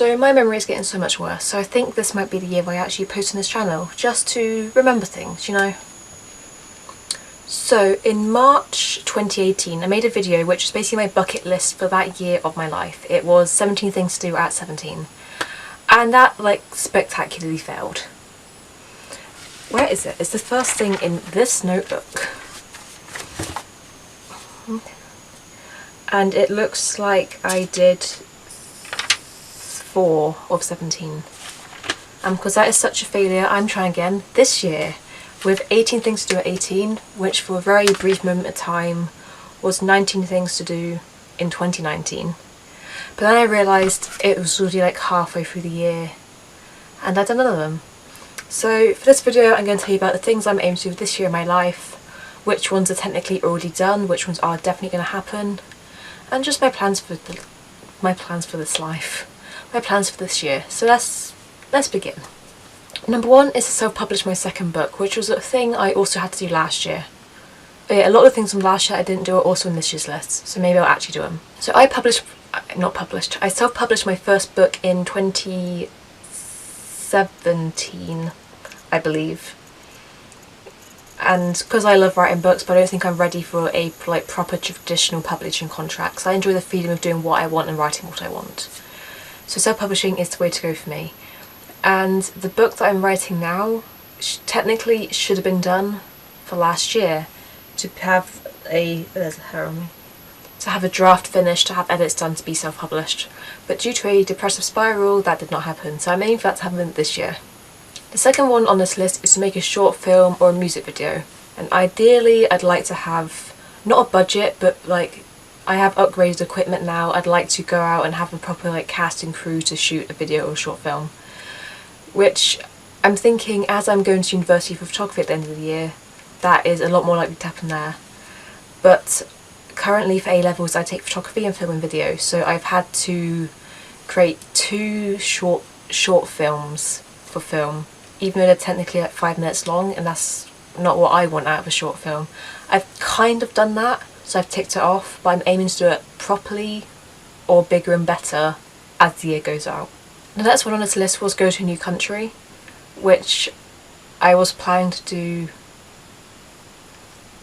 So my memory is getting so much worse, so I think this might be the year where I actually post on this channel, just to remember things, you know. So in March 2018 I made a video which was basically my bucket list for that year of my life. It was 17 things to do at 17, and that like spectacularly failed. Where is it? It's the first thing in this notebook. And it looks like I did 4 of 17. And because that is such a failure, I'm trying again this year with 18 things to do at 18, which for a very brief moment of time was 19 things to do in 2019. But then I realised it was already like halfway through the year and I'd done none of them. So for this video I'm going to tell you about the things I'm aiming to do this year in my life, which ones are technically already done, which ones are definitely going to happen, and just my plans for this year. So let's begin. Number 1 is to self-publish my second book, which was a thing I also had to do last year. A lot of things from last year I didn't do are also in this year's list, so maybe I'll actually do them. So I self-published my first book in 2017, I believe. And because I love writing books, but I don't think I'm ready for a like proper traditional publishing contract, so I enjoy the freedom of doing what I want and writing what I want. So self-publishing is the way to go for me. And the book that I'm writing now technically should have been done for last year, to have a draft finished, to have edits done, to be self-published. But due to a depressive spiral, that did not happen, so I'm aiming for that to happen this year. The second one on this list is to make a short film or a music video, and ideally I'd like to have not a budget, but like I have upgraded equipment now. I'd like to go out and have a proper like casting crew to shoot a video or a short film, which I'm thinking as I'm going to university for photography at the end of the year, that is a lot more likely to happen there. But currently for A-levels I take photography and film and video, so I've had to create 2 short films for film, even though they're technically like 5 minutes long, and that's not what I want out of a short film. I've kind of done that, so I've ticked it off, but I'm aiming to do it properly or bigger and better as the year goes out. The next one on this list was go to a new country, which I was planning to do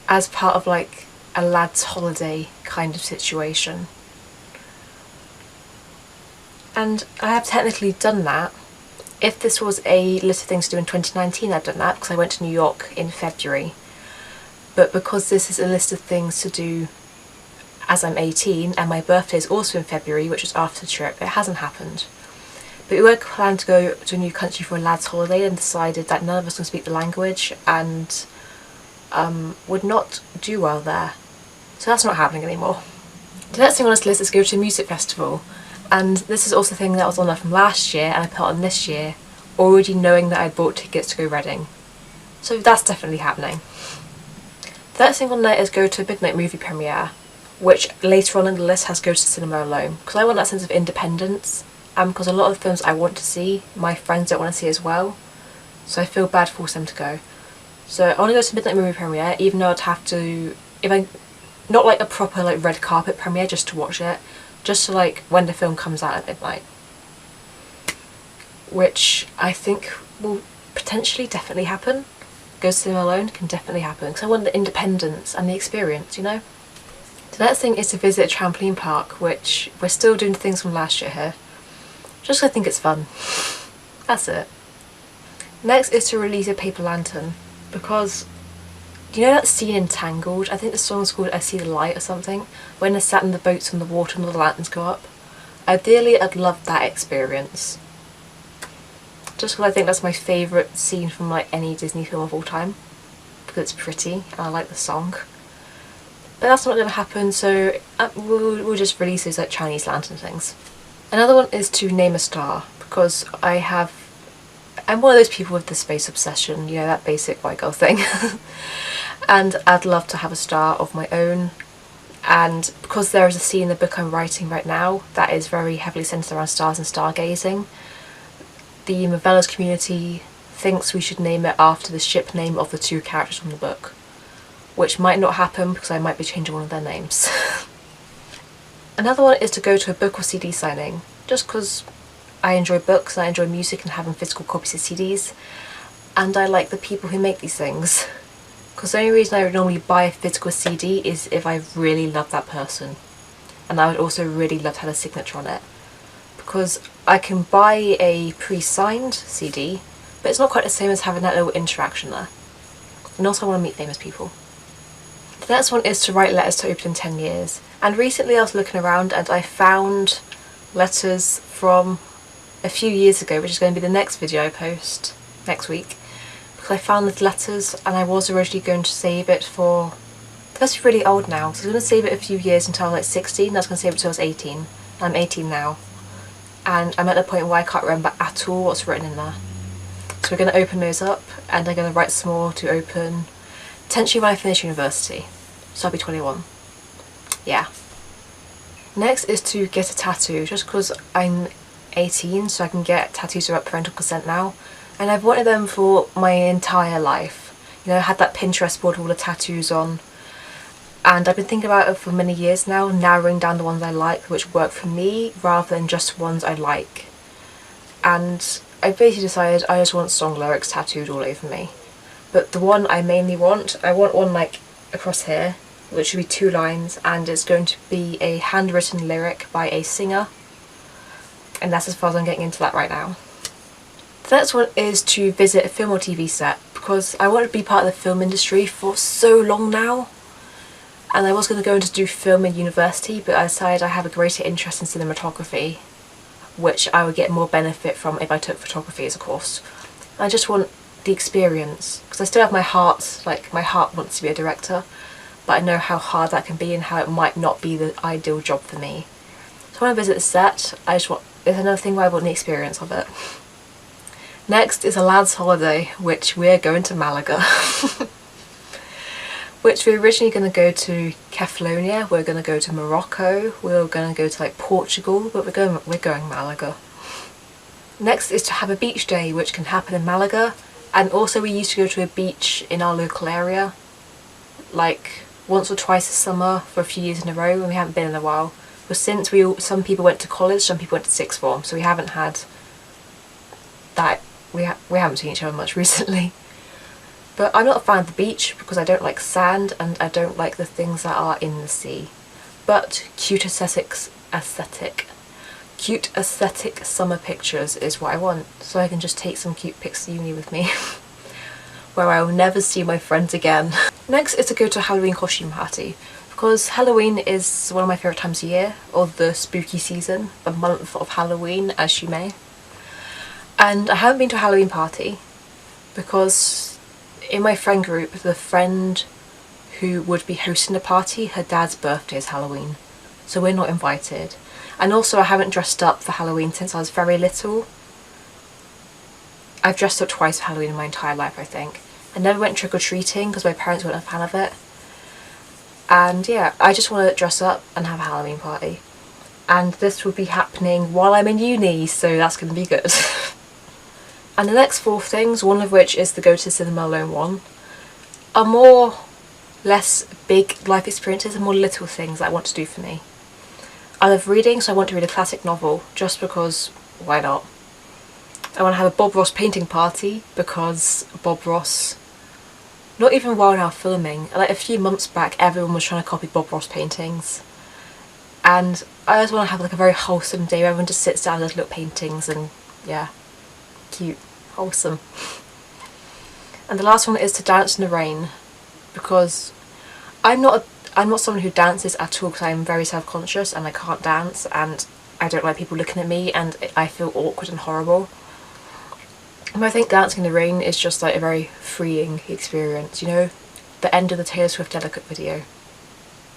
as part of like a lad's holiday kind of situation. And I have technically done that. If this was a list of things to do in 2019, I've done that because I went to New York in February. But because this is a list of things to do as I'm 18 and my birthday is also in February, which was after the trip, it hasn't happened. But we were planning to go to a new country for a lad's holiday and decided that none of us can speak the language and would not do well there. So that's not happening anymore. The next thing on this list is go to a music festival. And this is also a thing that was on there from last year and I put on this year, already knowing that I'd bought tickets to go Reading. So that's definitely happening. The next thing on there is go to a midnight movie premiere, which later on in the list has go to cinema alone, because I want that sense of independence, and because a lot of the films I want to see, my friends don't want to see as well, so I feel bad forcing them to go. So I want to go to a midnight movie premiere, even though I'd have to, not like a proper like red carpet premiere just to watch it, just to like when the film comes out at midnight, which I think will potentially definitely happen. Go to cinema alone can definitely happen because I want the independence and the experience, you know. The next thing is to visit a trampoline park, which we're still doing things from last year here, just 'cause I think it's fun. That's it. Next is to release a paper lantern, because you know that scene in Tangled? I think the song's called I See the Light or something, when they're sat in the boats on the water and all the lanterns go up. Ideally I'd love that experience, just because I think that's my favourite scene from like any Disney film of all time, because it's pretty and I like the song. But that's not going to happen, so we'll just release those like Chinese lantern things. Another one is to name a star, because I'm one of those people with the space obsession, you know, that basic white girl thing. And I'd love to have a star of my own, and because there is a scene in the book I'm writing right now that is very heavily centred around stars and stargazing, the Movellas community thinks we should name it after the ship name of the 2 characters from the book, which might not happen because I might be changing one of their names. Another one is to go to a book or CD signing, just because I enjoy books, and I enjoy music and having physical copies of CDs, and I like the people who make these things. Because the only reason I would normally buy a physical CD is if I really love that person, and I would also really love to have a signature on it. Because I can buy a pre-signed CD, but it's not quite the same as having that little interaction there. And also I want to meet famous people. The next one is to write letters to open in 10 years. And recently I was looking around and I found letters from a few years ago, which is going to be the next video I post next week. Because I found the letters and I was originally going to save it for... That's really old now, so I was going to save it a few years until I was like 16, I was going to save it until I was 18. I'm 18 now. And I'm at the point where I can't remember at all what's written in there. So we're going to open those up and I'm going to write some more to open potentially when I finish university. So I'll be 21. Yeah. Next is to get a tattoo, just because I'm 18 so I can get tattoos without parental consent now. And I've wanted them for my entire life. You know, I had that Pinterest board with all the tattoos on. And I've been thinking about it for many years now, narrowing down the ones I like which work for me rather than just ones I like. And I basically decided I just want song lyrics tattooed all over me. But the one I mainly want, I want one like across here, which should be 2 lines, and it's going to be a handwritten lyric by a singer. And that's as far as I'm getting into that right now. The next one is to visit a film or TV set, because I want to be part of the film industry for so long now. And I was going to go into do film in university, but I decided I have a greater interest in cinematography, which I would get more benefit from if I took photography as a course. I just want the experience, because I still have my heart, like my heart wants to be a director, but I know how hard that can be and how it might not be the ideal job for me. So when I visit the set, there's another thing where I want the experience of it. Next is a lad's holiday, which we're going to Malaga. Which we're originally going to go to Catalonia, we're going to go to Morocco, we're going to go to like Portugal, but we're going Malaga. Next is to have a beach day, which can happen in Malaga, and also we used to go to a beach in our local area, like once or twice a summer for a few years in a row, and we haven't been in a while. But since some people went to college, some people went to sixth form, so we haven't had that, we haven't seen each other much recently. But I'm not a fan of the beach because I don't like sand and I don't like the things that are in the sea. But cute aesthetic summer pictures is what I want, so I can just take some cute pics to uni with me where I will never see my friends again. Next is to go to a Halloween costume party, because Halloween is one of my favourite times of year, or the spooky season, the month of Halloween as you may. And I haven't been to a Halloween party because in my friend group, the friend who would be hosting the party, her dad's birthday is Halloween, so we're not invited. And also I haven't dressed up for Halloween since I was very little. I've dressed up twice for Halloween in my entire life, I think. I never went trick-or-treating because my parents weren't a fan of it. And yeah, I just want to dress up and have a Halloween party. And this will be happening while I'm in uni, so that's going to be good. And the next 4 things, one of which is the go to the cinema alone one, are less big life experiences and more little things that I want to do for me. I love reading, so I want to read a classic novel, just because why not? I want to have a Bob Ross painting party, because Bob Ross, not even while now filming, like a few months back everyone was trying to copy Bob Ross paintings. And I just want to have like a very wholesome day where everyone just sits down and does little paintings and yeah, cute. Wholesome. And the last one is to dance in the rain, because I'm not someone who dances at all because I'm very self-conscious and I can't dance and I don't like people looking at me and I feel awkward and horrible. And I think dancing in the rain is just like a very freeing experience, you know, the end of the Taylor Swift Delicate video.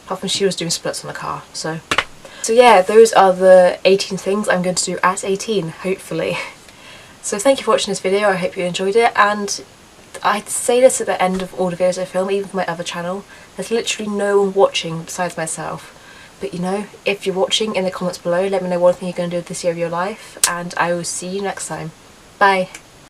Apart from she was doing splits on the car, so yeah, those are the 18 things I'm going to do at 18, hopefully. So thank you for watching this video, I hope you enjoyed it, and I say this at the end of all the videos I film, even for my other channel, there's literally no one watching besides myself. But you know, if you're watching, in the comments below, let me know one thing you're going to do this year of your life, and I will see you next time. Bye!